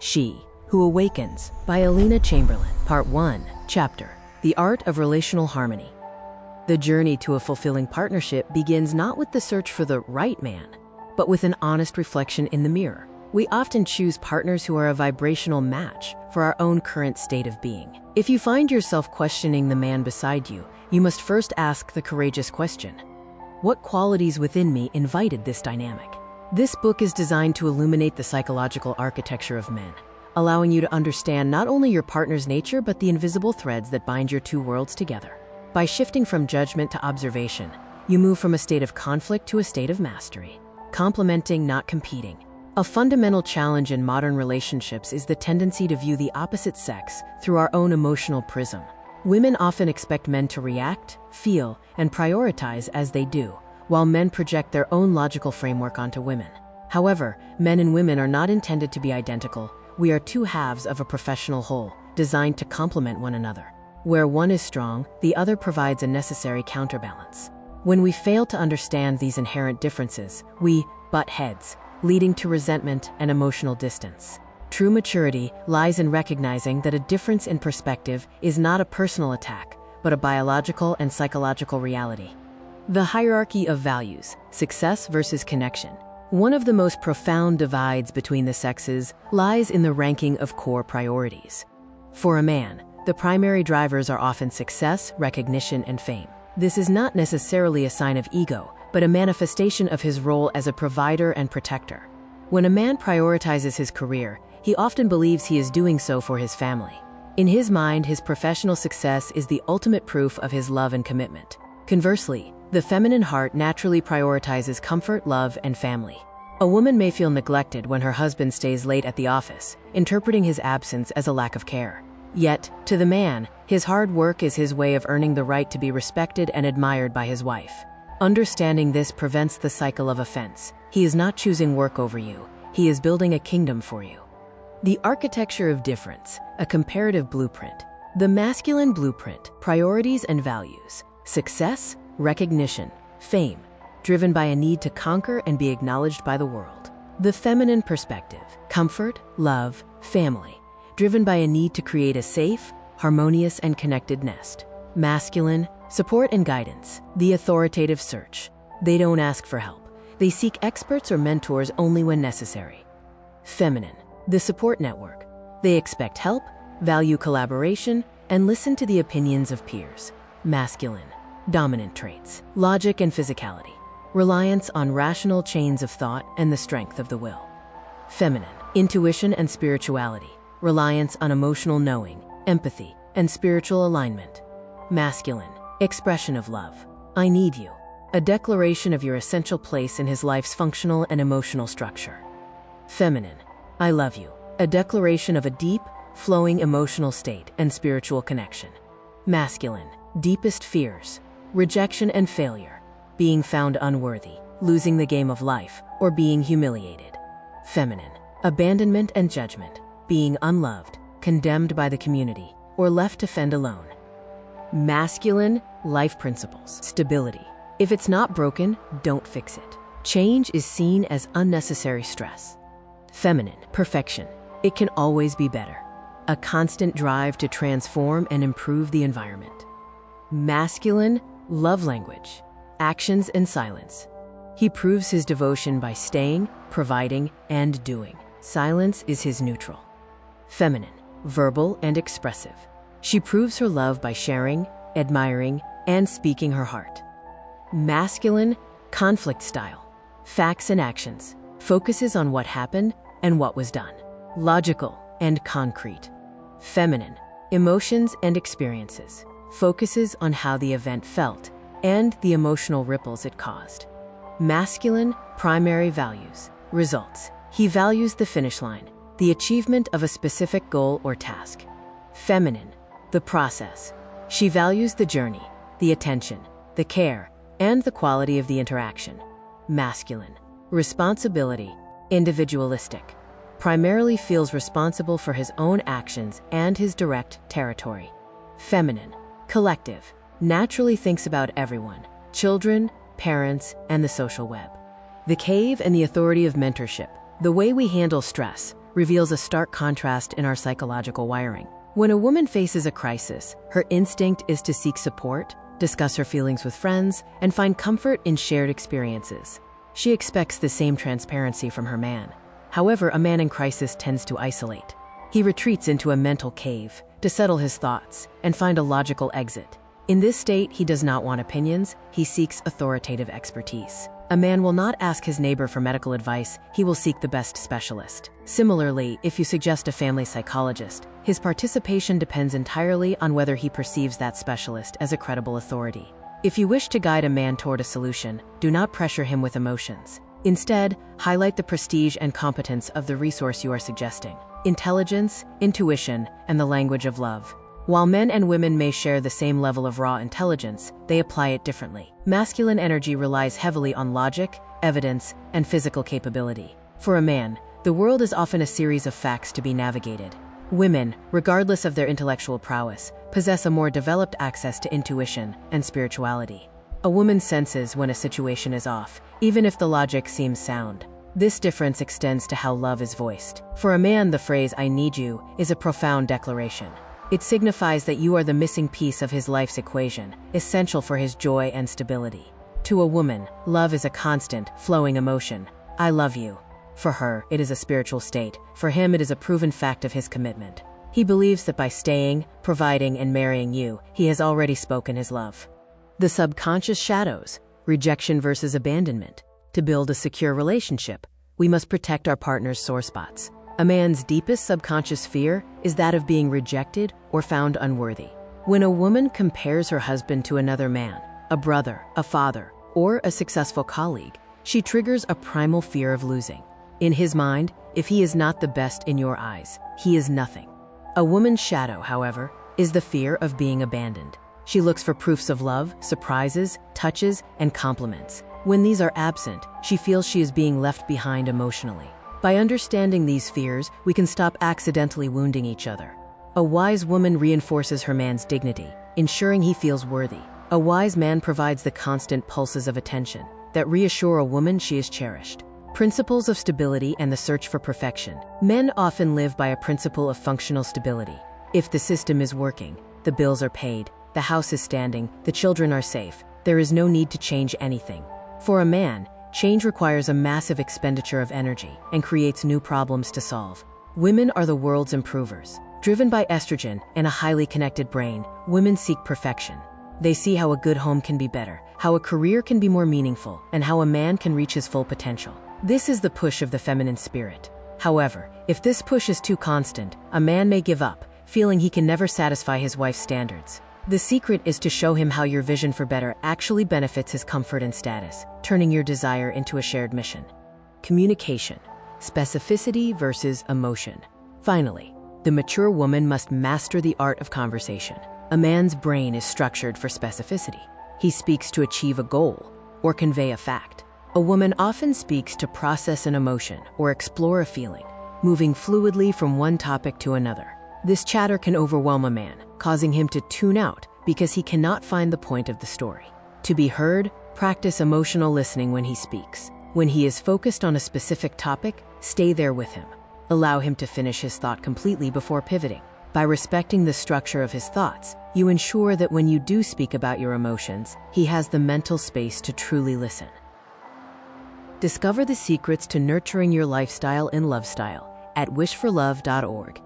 She Who Awakens by Alina Chamberlain. Part 1, Chapter: The Art of Relational Harmony. The journey to a fulfilling partnership begins not with the search for the right man, but with an honest reflection in the mirror. We often choose partners who are a vibrational match for our own current state of being. If you find yourself questioning the man beside you, you must first ask the courageous question: what qualities within me invited this dynamic? This book is designed to illuminate the psychological architecture of men, allowing you to understand not only your partner's nature, but the invisible threads that bind your two worlds together. By shifting from judgment to observation, you move from a state of conflict to a state of mastery, complementing, not competing. A fundamental challenge in modern relationships is the tendency to view the opposite sex through our own emotional prism. Women often expect men to react, feel, and prioritize as they do, while men project their own logical framework onto women. However, men and women are not intended to be identical. We are two halves of a professional whole, designed to complement one another. Where one is strong, the other provides a necessary counterbalance. When we fail to understand these inherent differences, we butt heads, leading to resentment and emotional distance. True maturity lies in recognizing that a difference in perspective is not a personal attack, but a biological and psychological reality. The hierarchy of values: success versus connection. One of the most profound divides between the sexes lies in the ranking of core priorities. For a man, the primary drivers are often success, recognition, and fame. This is not necessarily a sign of ego, but a manifestation of his role as a provider and protector. When a man prioritizes his career, he often believes he is doing so for his family. In his mind, his professional success is the ultimate proof of his love and commitment. Conversely, the feminine heart naturally prioritizes comfort, love, and family. A woman may feel neglected when her husband stays late at the office, interpreting his absence as a lack of care. Yet, to the man, his hard work is his way of earning the right to be respected and admired by his wife. Understanding this prevents the cycle of offense. He is not choosing work over you. He is building a kingdom for you. The architecture of difference, a comparative blueprint. The masculine blueprint: priorities and values, success, recognition, fame, driven by a need to conquer and be acknowledged by the world. The feminine perspective: comfort, love, family, driven by a need to create a safe, harmonious, and connected nest. Masculine: support and guidance, the authoritative search. They don't ask for help. They seek experts or mentors only when necessary. Feminine: the support network. They expect help, value collaboration, and listen to the opinions of peers. Masculine: dominant traits, logic and physicality, reliance on rational chains of thought and the strength of the will. Feminine: intuition and spirituality, reliance on emotional knowing, empathy, and spiritual alignment. Masculine: expression of love. I need you, a declaration of your essential place in his life's functional and emotional structure. Feminine: I love you, a declaration of a deep, flowing emotional state and spiritual connection. Masculine: deepest fears, rejection and failure, being found unworthy, losing the game of life, or being humiliated. Feminine: abandonment and judgment, being unloved, condemned by the community, or left to fend alone. Masculine: life principles, stability. If it's not broken, don't fix it. Change is seen as unnecessary stress. Feminine: perfection. It can always be better. A constant drive to transform and improve the environment. Masculine: love language, actions and silence. He proves his devotion by staying, providing, and doing. Silence is his neutral. Feminine: verbal and expressive. She proves her love by sharing, admiring, and speaking her heart. Masculine: conflict style, facts and actions, focuses on what happened and what was done. Logical and concrete. Feminine: emotions and experiences, focuses on how the event felt and the emotional ripples it caused. Masculine: primary values, results. He values the finish line, the achievement of a specific goal or task. Feminine: the process. She values the journey, the attention, the care, and the quality of the interaction. Masculine: responsibility, individualistic, primarily feels responsible for his own actions and his direct territory. Feminine: collective, naturally thinks about everyone, children, parents, and the social web. The cave and the authority of mentorship, the way we handle stress, reveals a stark contrast in our psychological wiring. When a woman faces a crisis, her instinct is to seek support, discuss her feelings with friends, and find comfort in shared experiences. She expects the same transparency from her man. However, a man in crisis tends to isolate. He retreats into a mental cave to settle his thoughts and find a logical exit. In this state, he does not want opinions, he seeks authoritative expertise. A man will not ask his neighbor for medical advice, he will seek the best specialist. Similarly, if you suggest a family psychologist, his participation depends entirely on whether he perceives that specialist as a credible authority. If you wish to guide a man toward a solution, do not pressure him with emotions. Instead, highlight the prestige and competence of the resource you are suggesting. Intelligence, intuition, and the language of love. While men and women may share the same level of raw intelligence, they apply it differently. Masculine energy relies heavily on logic, evidence, and physical capability. For a man, the world is often a series of facts to be navigated. Women, regardless of their intellectual prowess, possess a more developed access to intuition and spirituality. A woman senses when a situation is off, even if the logic seems sound. This difference extends to how love is voiced. For a man, the phrase "I need you" is a profound declaration. It signifies that you are the missing piece of his life's equation, essential for his joy and stability. To a woman, love is a constant, flowing emotion. I love you. For her, it is a spiritual state. For him, it is a proven fact of his commitment. He believes that by staying, providing, and marrying you, he has already spoken his love. The subconscious shadows, rejection versus abandonment. To build a secure relationship, we must protect our partner's sore spots. A man's deepest subconscious fear is that of being rejected or found unworthy. When a woman compares her husband to another man, a brother, a father, or a successful colleague, she triggers a primal fear of losing. In his mind, if he is not the best in your eyes, he is nothing. A woman's shadow, however, is the fear of being abandoned. She looks for proofs of love, surprises, touches, and compliments. When these are absent, she feels she is being left behind emotionally. By understanding these fears, we can stop accidentally wounding each other. A wise woman reinforces her man's dignity, ensuring he feels worthy. A wise man provides the constant pulses of attention that reassure a woman she is cherished. Principles of stability and the search for perfection. Men often live by a principle of functional stability. If the system is working, the bills are paid, the house is standing, the children are safe, there is no need to change anything. For a man, change requires a massive expenditure of energy and creates new problems to solve. Women are the world's improvers. Driven by estrogen and a highly connected brain, women seek perfection. They see how a good home can be better, how a career can be more meaningful, and how a man can reach his full potential. This is the push of the feminine spirit. However, if this push is too constant, a man may give up, feeling he can never satisfy his wife's standards. The secret is to show him how your vision for better actually benefits his comfort and status, turning your desire into a shared mission. Communication, specificity versus emotion. Finally, the mature woman must master the art of conversation. A man's brain is structured for specificity. He speaks to achieve a goal or convey a fact. A woman often speaks to process an emotion or explore a feeling, moving fluidly from one topic to another. This chatter can overwhelm a man, causing him to tune out because he cannot find the point of the story. To be heard, practice emotional listening when he speaks. When he is focused on a specific topic, stay there with him. Allow him to finish his thought completely before pivoting. By respecting the structure of his thoughts, you ensure that when you do speak about your emotions, he has the mental space to truly listen. Discover the secrets to nurturing your lifestyle in Lovestyle at wishforlove.org.